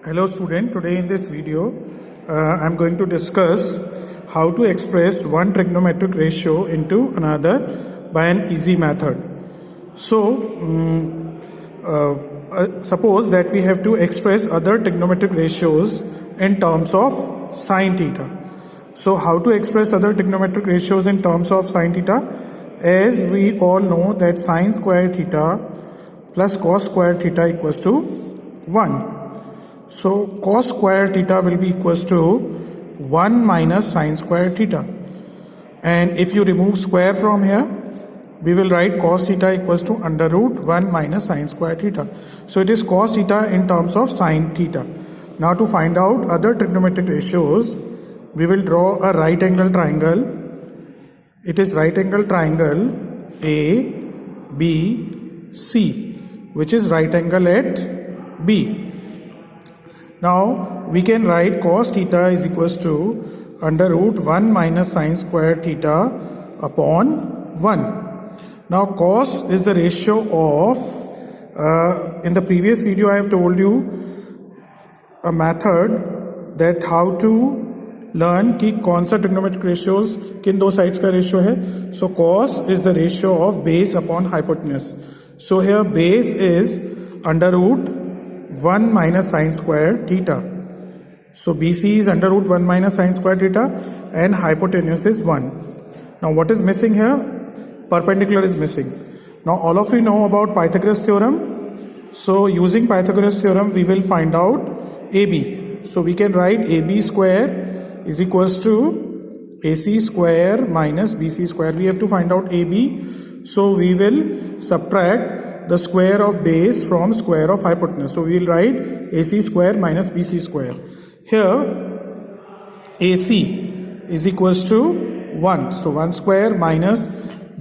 Hello student, today in this video I am going to discuss how to express one trigonometric ratio into another by an easy method. So suppose that we have to express other trigonometric ratios in terms of sine theta. So how to express other trigonometric ratios in terms of sine theta? As we all know that sine square theta plus cos square theta equals to 1. So cos square theta will be equals to 1 minus sine square theta. And if you remove square from here, we will write cos theta equals to under root 1 minus sine square theta. So it is cos theta in terms of sine theta. Now to find out other trigonometric ratios, we will draw a right angle triangle. It is right angle triangle A, B, C, which is right angle at B. Now we can write cos theta is equals to under root 1 minus sine square theta upon 1. Now cos is the ratio of, in the previous video I have told you a method that how to learn कि कौन सा trigonometric ratios किन दो sides का ratio है. So cos is the ratio of base upon hypotenuse. So here base is under root 1 minus sine square theta. So BC is under root 1 minus sine square theta and hypotenuse is 1. Now what is missing here? Perpendicular is missing. Now all of you know about Pythagoras theorem. So using Pythagoras theorem we will find out AB. So we can write AB square is equals to AC square minus BC square. We have to find out AB. So we will subtract the square of base from square of hypotenuse. So we will write AC square minus BC square. Here AC is equals to 1. So 1 square minus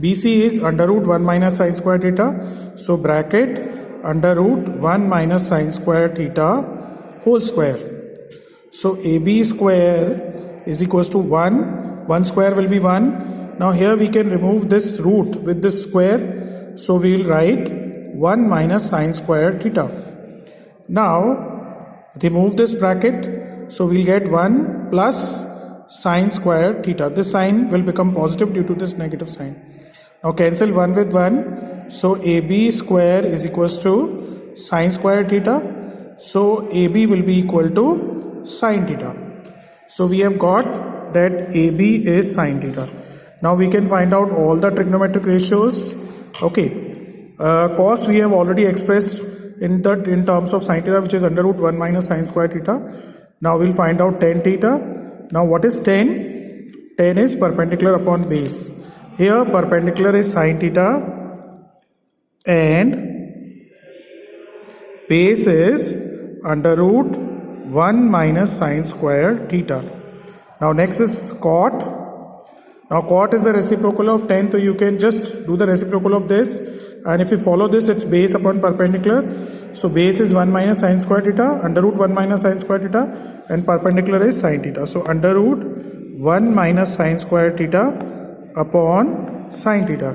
BC is under root 1 minus sine square theta. So bracket under root 1 minus sine square theta whole square. So AB square is equals to 1. 1 square will be 1. Now here we can remove this root with this square. So we will write 1 minus sine square theta. Now remove this bracket. So we'll get 1 plus sine square theta. This sign will become positive due to this negative sign. Now cancel 1 with 1. So AB square is equals to sine square theta. So AB will be equal to sine theta. So we have got that AB is sine theta. Now we can find out all the trigonometric ratios. Okay. Cos we have already expressed in terms of sine theta, which is under root 1 minus sine square theta. Now we'll find out tan theta. Now what is tan? Tan is perpendicular upon base. Here perpendicular is sine theta and base is under root 1 minus sine square theta. Now next is cot. Now cot is the reciprocal of tan, so you can just do the reciprocal of this. And if you follow this, it's base upon perpendicular. So base is 1 minus sine square theta, under root 1 minus sine square theta, and perpendicular is sine theta. So under root 1 minus sine square theta upon sine theta.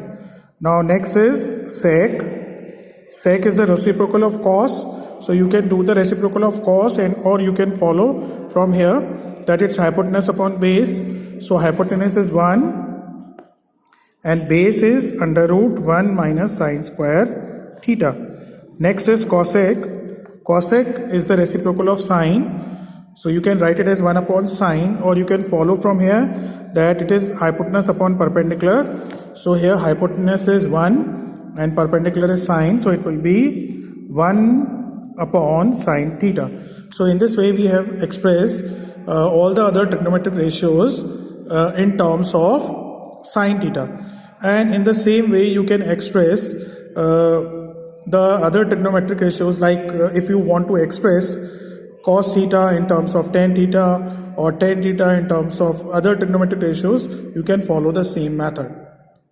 Now next is sec. Sec is the reciprocal of cos. So you can do the reciprocal of cos and or you can follow from here that it's hypotenuse upon base. So hypotenuse is 1. And base is under root 1 minus sine square theta. Next is cosec. Cosec is the reciprocal of sine. So you can write it as 1 upon sine, or you can follow from here that it is hypotenuse upon perpendicular. So here hypotenuse is 1 and perpendicular is sine. So it will be 1 upon sine theta. So in this way we have expressed all the other trigonometric ratios in terms of sine theta. And in the same way you can express the other trigonometric ratios, like if you want to express cos theta in terms of tan theta or tan theta in terms of other trigonometric ratios, you can follow the same method.